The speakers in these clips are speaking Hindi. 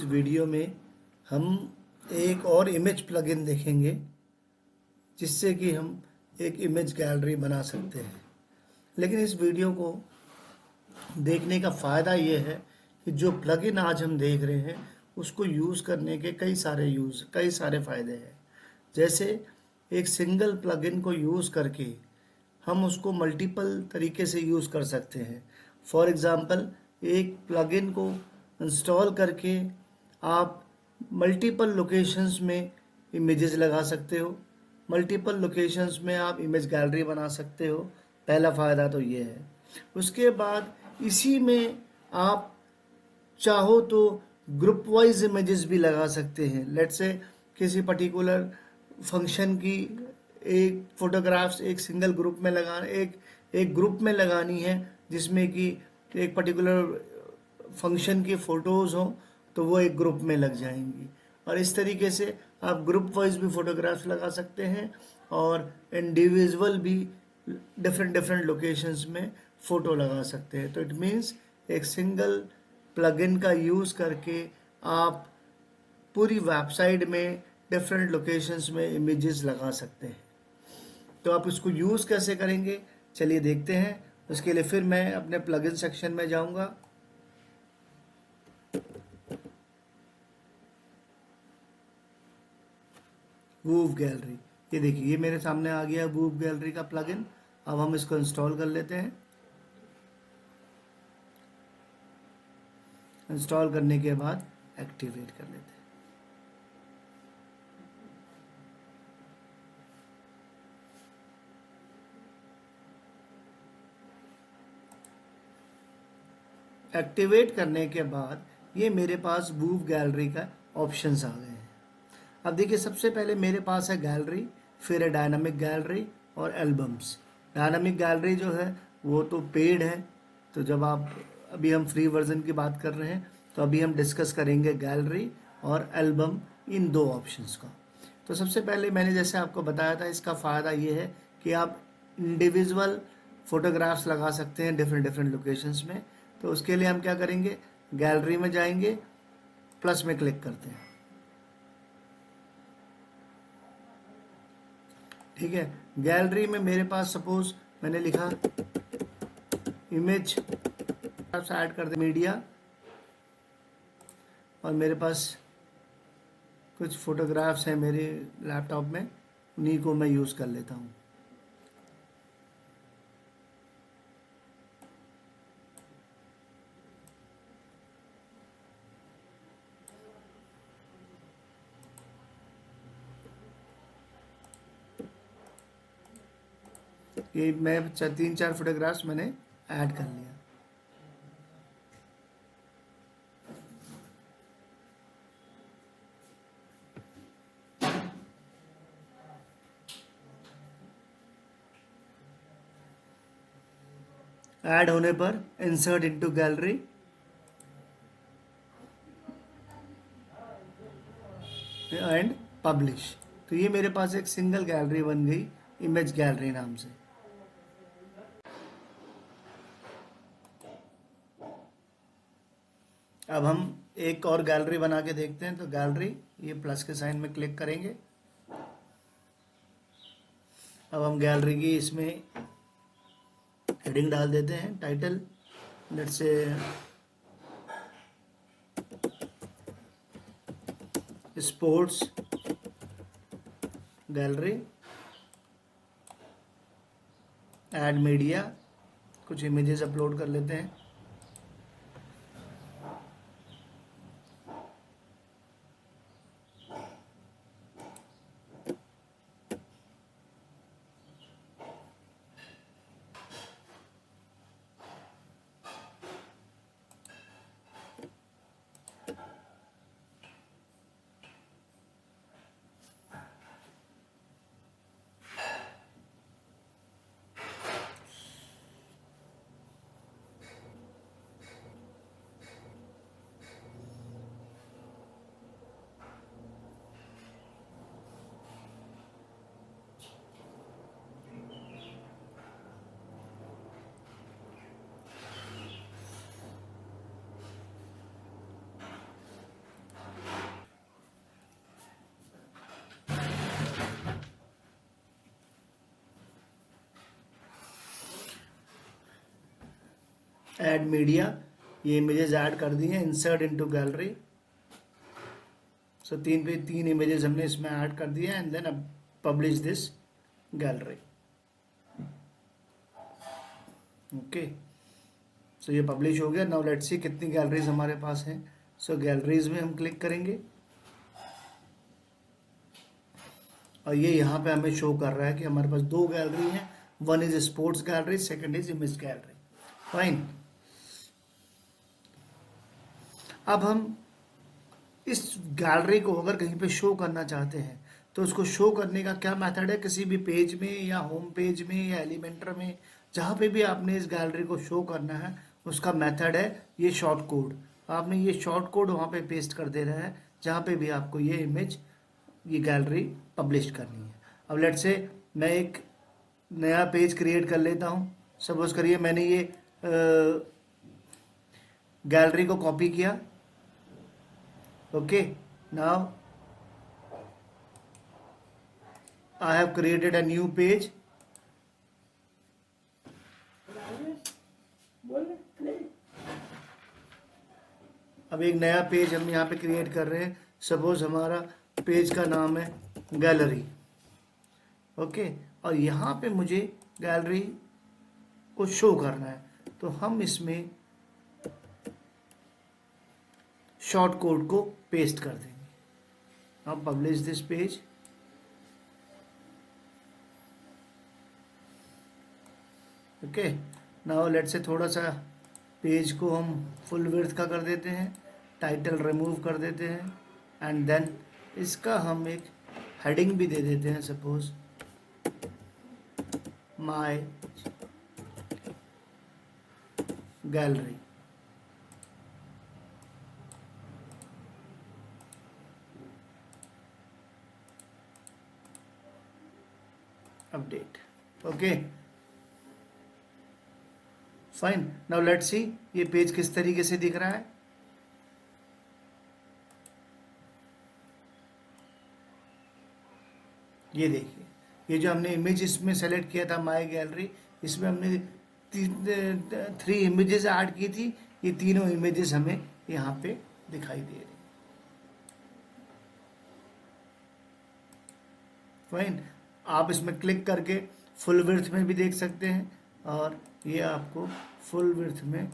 वीडियो में हम एक और इमेज प्लगइन देखेंगे जिससे कि हम एक इमेज गैलरी बना सकते हैं। लेकिन इस वीडियो को देखने का फ़ायदा ये है कि जो प्लगइन आज हम देख रहे हैं उसको यूज़ करने के कई सारे फ़ायदे हैं। जैसे एक सिंगल प्लगइन को यूज़ करके हम उसको मल्टीपल तरीके से यूज़ कर सकते हैं। फॉर एग्ज़ाम्पल, एक प्लगइन को इंस्टॉल करके आप मल्टीपल लोकेशंस में इमेजेस लगा सकते हो, मल्टीपल लोकेशंस में आप इमेज गैलरी बना सकते हो। पहला फ़ायदा तो ये है। उसके बाद इसी में आप चाहो तो ग्रुप वाइज इमेजेस भी लगा सकते हैं। लेट्स से किसी पर्टिकुलर फंक्शन की एक फोटोग्राफ्स एक सिंगल ग्रुप में एक ग्रुप में लगानी है जिसमें कि एक पर्टिकुलर फंक्शन की फ़ोटोज़ हों तो वो एक ग्रुप में लग जाएंगी। और इस तरीके से आप ग्रुप वाइज भी फ़ोटोग्राफ्स लगा सकते हैं और इंडिविजुअल भी डिफरेंट डिफरेंट लोकेशंस में फ़ोटो लगा सकते हैं। तो इट मीन्स एक सिंगल प्लगइन का यूज़ करके आप पूरी वेबसाइट में डिफरेंट लोकेशंस में इमेजेस लगा सकते हैं। तो आप इसको यूज़ कैसे करेंगे, चलिए देखते हैं। उसके लिए फिर मैं अपने प्लगइन सेक्शन में जाऊंगा। वूव गैलरी, ये देखिए, ये मेरे सामने आ गया वूव गैलरी का प्लगइन। अब हम इसको इंस्टॉल कर लेते हैं। इंस्टॉल करने के बाद एक्टिवेट कर लेते हैं। एक्टिवेट करने के बाद ये मेरे पास वूव गैलरी का ऑप्शंस आ गए हैं। अब देखिए, सबसे पहले मेरे पास है गैलरी, फिर है डायनामिक गैलरी और एल्बम्स। डायनामिक गैलरी जो है वो तो पेड है, तो जब आप अभी हम फ्री वर्जन की बात कर रहे हैं तो अभी हम डिस्कस करेंगे गैलरी और एल्बम, इन दो ऑप्शंस का। तो सबसे पहले मैंने जैसे आपको बताया था, इसका फ़ायदा ये है कि आप इंडिविजुअल फोटोग्राफ्स लगा सकते हैं डिफरेंट डिफरेंट लोकेशंस में। तो उसके लिए हम क्या करेंगे, गैलरी में जाएंगे, प्लस में क्लिक करते हैं। ठीक है, गैलरी में मेरे पास सपोज मैंने लिखा इमेज, ऐड कर दे मीडिया, और मेरे पास कुछ फोटोग्राफ्स हैं मेरे लैपटॉप में, उन्हीं को मैं यूज़ कर लेता हूँ। ये मैं 3-4 फोटोग्राफ्स मैंने ऐड कर लिया। ऐड होने पर insert into gallery, and publish. तो ये मेरे पास एक सिंगल गैलरी बन गई, इमेज गैलरी नाम से। अब हम एक और गैलरी बना के देखते हैं। तो गैलरी, ये प्लस के साइन में क्लिक करेंगे। अब हम गैलरी की इसमें हेडिंग डाल देते हैं, title, let's say sports gallery, add media, कुछ इमेजेस अपलोड कर लेते हैं। ऐड मीडिया, ये इमेजेस ऐड कर दिए, इंसर्ट इनटू गैलरी। सो तीन इमेजेस हमने इसमें ऐड कर दिए एंड देन अब पब्लिश दिस गैलरी। ओके, सो ये पब्लिश हो गया। नाउ लेट्स सी कितनी गैलरीज हमारे पास हैं। सो गैलरीज में हम क्लिक करेंगे और ये यहाँ पे हमें शो कर रहा है कि हमारे पास 2 गैलरी हैं, one is sports gallery, second is image gallery. Fine, अब हम इस गैलरी को अगर कहीं पे शो करना चाहते हैं तो उसको शो करने का क्या मेथड है, किसी भी पेज में या होम पेज में या एलिमेंटर में, जहाँ पे भी आपने इस गैलरी को शो करना है उसका मेथड है ये शॉर्ट कोड। आपने ये शॉर्ट कोड वहाँ पे पेस्ट कर देना है जहाँ पे भी आपको ये इमेज, ये गैलरी पब्लिश करनी है। अब लेट्स से मैं एक नया पेज क्रिएट कर लेता हूँ। सपोज करिए मैंने ये गैलरी को कॉपी किया। Okay, now I have created a new page. अब एक नया पेज हम यहाँ पे क्रिएट कर रहे हैं। सपोज हमारा पेज का नाम है गैलरी। ओके, और यहाँ पे मुझे गैलरी को शो करना है तो हम इसमें शॉर्ट कोड को पेस्ट कर देंगे। अब publish this page. Okay, now let's say थोड़ा सा पेज को हम फुल विड्थ का कर देते हैं, टाइटल रिमूव कर देते हैं एंड देन इसका हम एक हेडिंग भी दे देते हैं। Suppose my gallery. Update. Okay, fine, now let's see ये पेज किस तरीके से दिख रहा है। ये देखिए, ये जो हमने इमेज इसमें सेलेक्ट किया था माय गैलरी, इसमें हमने 3 इमेजेस ऐड की थी। ये तीनों इमेजेस हमें यहाँ पे दिखाई दे रही। फाइन, आप इसमें क्लिक करके फुल विड्थ में भी देख सकते हैं और ये आपको फुल विड्थ में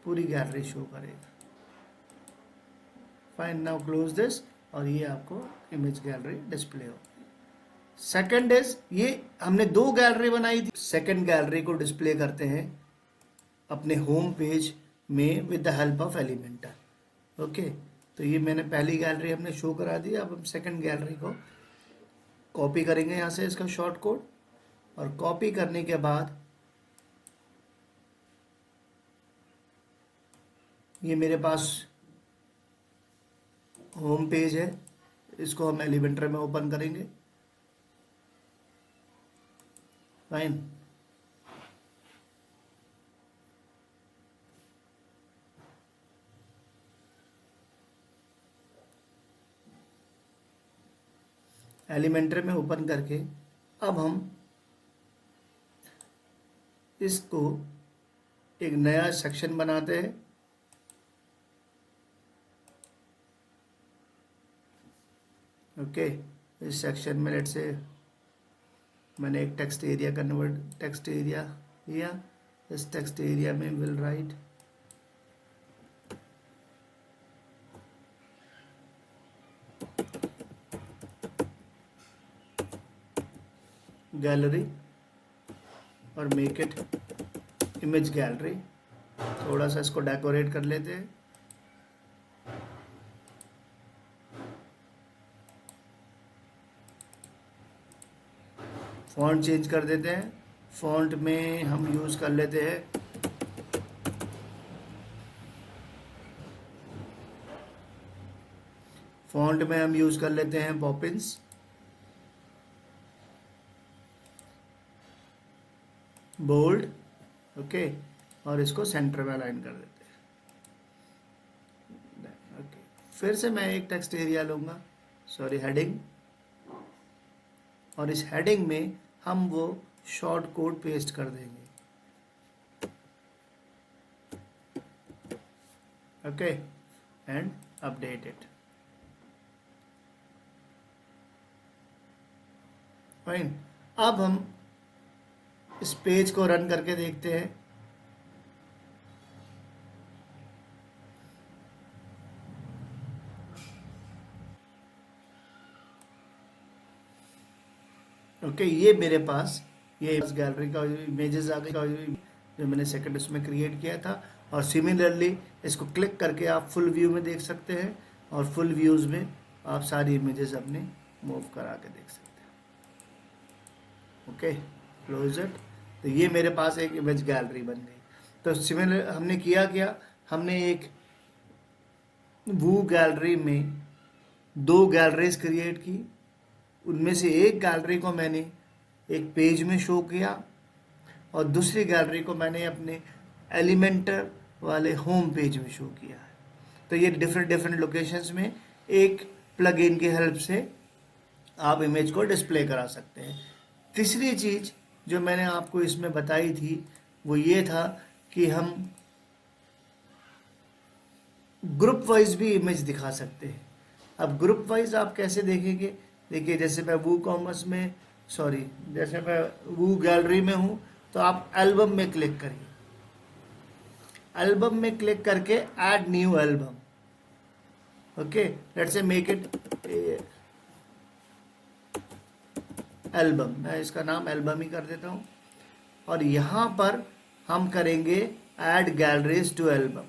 पूरी गैलरी शो करेगा। फाइन, नाउ क्लोज दिस और ये आपको इमेज गैलरी डिस्प्ले हो। सेकंड इज, ये हमने 2 गैलरी बनाई थी। सेकंड गैलरी को डिस्प्ले करते हैं अपने होम पेज में with the help of Elementor. Okay, तो ये मैंने पहली गैलरी हमने शो करा दी। अब हम सेकंड गैलरी को कॉपी करेंगे यहाँ से इसका शॉर्ट कोड, और कॉपी करने के बाद ये मेरे पास होम पेज है, इसको हम एलिमेंटर में ओपन करेंगे। फाइन, एलिमेंटर में ओपन करके अब हम इसको एक नया सेक्शन बनाते हैं। ओके, इस सेक्शन में लेट्स से मैंने एक टेक्स्ट एरिया लिया। इस टेक्स्ट एरिया में विल राइट गैलरी और मेक इट इमेज गैलरी। थोड़ा सा इसको डेकोरेट कर लेते हैं। फॉन्ट चेंज कर देते हैं। फॉन्ट में हम यूज कर लेते हैं पॉपिंस। बोल्ड। ओके, और इसको सेंटर में अलाइन कर देते हैं। ओके, फिर से मैं एक टेक्स्ट एरिया लूंगा, हेडिंग, और इस हेडिंग में हम वो शॉर्ट कोड पेस्ट कर देंगे। Okay and update it. Fine, अब हम इस पेज को रन करके देखते हैं। ओके ये मेरे पास ये गैलरी का इमेजेस आ गई जो मैंने सेकंड उसमें क्रिएट किया था। और सिमिलरली इसको क्लिक करके आप फुल व्यू में देख सकते हैं और फुल व्यूज़ में आप सारी इमेजेस अपने मूव करा के देख सकते हैं। Okay close it. तो ये मेरे पास एक इमेज गैलरी बन गई। तो सिमिलर हमने किया क्या, हमने एक वो गैलरी में 2 गैलरीज क्रिएट की। उनमें से एक गैलरी को मैंने एक पेज में शो किया और दूसरी गैलरी को मैंने अपने एलिमेंटर वाले होम पेज में शो किया है। तो ये डिफरेंट लोकेशंस में एक प्लगइन की हेल्प से आप इमेज को डिस्प्ले करा सकते हैं। तीसरी चीज़ जो मैंने आपको इसमें बताई थी वो ये था कि हम ग्रुप वाइज भी इमेज दिखा सकते हैं। अब ग्रुप वाइज आप कैसे देखेंगे, देखिए जैसे मैं वो कॉमर्स में जैसे मैं वो गैलरी में हूँ तो आप एल्बम में क्लिक करिए। एल्बम में क्लिक करके add new album. Okay let's say make it album, मैं इसका नाम एल्बम ही कर देता हूँ। और यहाँ पर हम करेंगे add galleries to album.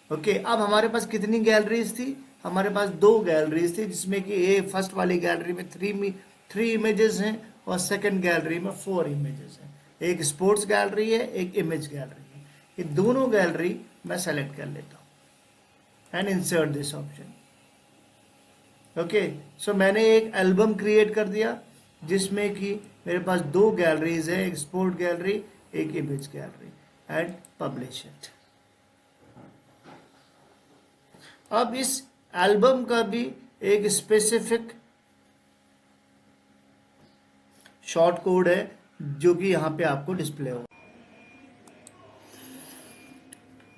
Okay अब हमारे पास कितनी गैलरीज थी, हमारे पास 2 गैलरीज थी जिसमें कि फर्स्ट वाली गैलरी में 3 इमेजेस हैं और सेकंड गैलरी में 4 इमेजेस हैं। एक स्पोर्ट्स गैलरी है, एक इमेज गैलरी है। ये दोनों गैलरी मैं सेलेक्ट कर लेता हूँ and insert this option. Okay so मैंने एक एल्बम क्रिएट कर दिया जिसमें कि मेरे पास 2 गैलरीज है, एक स्पोर्ट गैलरी एक image gallery, and publish it. अब इस एल्बम का भी एक स्पेसिफिक शॉर्ट कोड है जो कि यहाँ पे आपको डिस्प्ले होगा।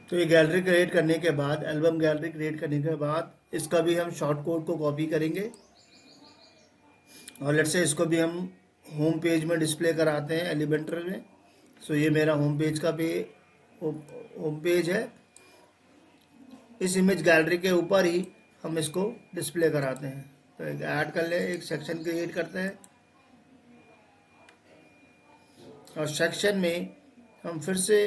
तो ये गैलरी क्रिएट करने के बाद, एल्बम गैलरी क्रिएट करने के बाद इसका भी हम शॉर्ट कोड को कॉपी करेंगे और लेट्स से इसको भी हम होम पेज में डिस्प्ले कराते हैं एलिमेंटर में। सो ये मेरा होम पेज का भी होम पेज है। इस इमेज गैलरी के ऊपर ही हम इसको डिस्प्ले कराते हैं। तो एक ऐड कर ले, एक सेक्शन क्रिएट करते हैं और सेक्शन में हम फिर से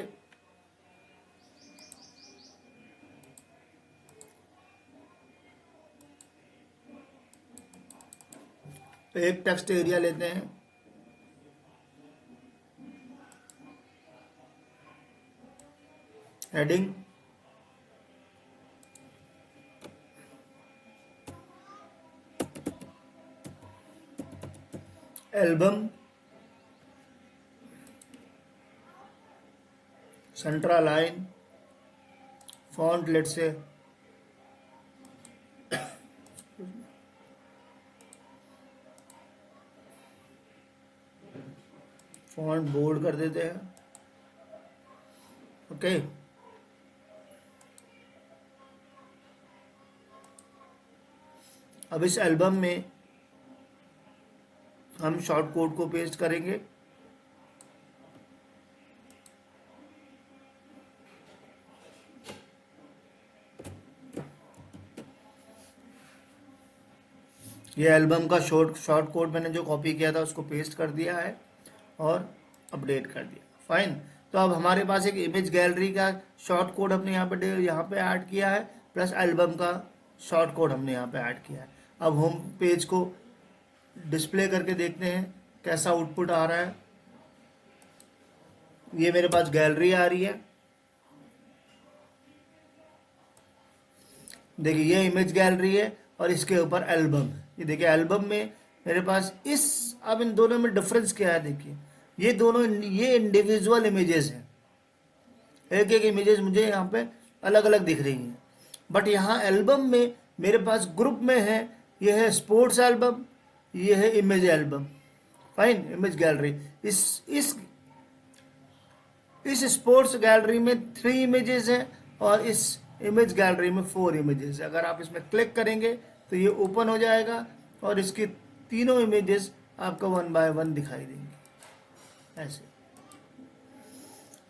एक टेक्स्ट एरिया लेते हैं, heading album, central line, font let's say font bold कर देते हैं। ओके अब इस एल्बम में हम शॉर्ट कोड को पेस्ट करेंगे। ये एल्बम का शॉर्ट कोड मैंने जो कॉपी किया था उसको पेस्ट कर दिया है और अपडेट कर दिया। फाइन, तो अब हमारे पास एक इमेज गैलरी का शॉर्ट कोड हमने यहाँ पे ऐड किया है, प्लस एल्बम का शॉर्ट कोड हमने यहाँ पे ऐड किया है। अब होम पेज को डिस्प्ले करके देखते हैं कैसा आउटपुट आ रहा है। ये मेरे पास गैलरी आ रही है, देखिए ये इमेज गैलरी है और इसके ऊपर एल्बम। ये देखिए एल्बम में मेरे पास अब इन दोनों में डिफरेंस क्या है, देखिए ये इंडिविजुअल इमेजेस हैं, एक एक इमेजेस मुझे यहाँ पे अलग अलग दिख रही हैं। बट यहाँ एल्बम में मेरे पास ग्रुप में है, ये है स्पोर्ट्स एल्बम, ये है image album. Fine, image gallery इस स्पोर्ट्स गैलरी में 3 इमेजेस हैं और इस इमेज गैलरी में 4 इमेजेस। अगर आप इसमें क्लिक करेंगे तो ये ओपन हो जाएगा और इसकी तीनों इमेजेस आपको 1 बाय 1 दिखाई देंगे ऐसे।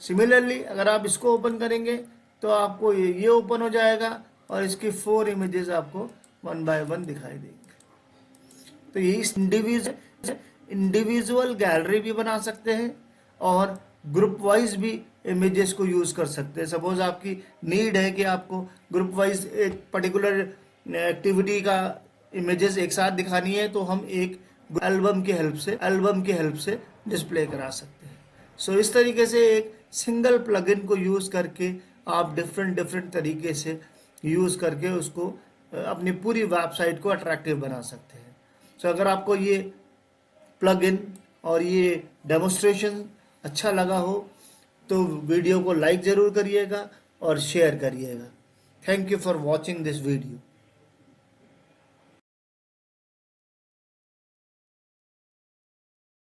सिमिलरली अगर आप इसको ओपन करेंगे तो आपको ये ओपन हो जाएगा और इसकी 4 इमेजेस आपको 1 बाय 1 दिखाई देंगे। तो ये इस इंडिविजुअल गैलरी भी बना सकते हैं और ग्रुप वाइज भी इमेजेस को यूज कर सकते हैं। सपोज आपकी नीड है कि आपको ग्रुप वाइज एक पर्टिकुलर एक्टिविटी का इमेजेस एक साथ दिखानी है, तो हम एक एल्बम की हेल्प से डिस्प्ले करा सकते हैं। सो इस तरीके से एक सिंगल प्लगइन को यूज करके आप डिफरेंट तरीके से यूज करके उसको अपनी पूरी वेबसाइट को अट्रैक्टिव बना सकते हैं। सो अगर आपको ये प्लगइन और ये डेमोन्स्ट्रेशन अच्छा लगा हो तो वीडियो को लाइक ज़रूर करिएगा और शेयर करिएगा। Thank you for watching this video.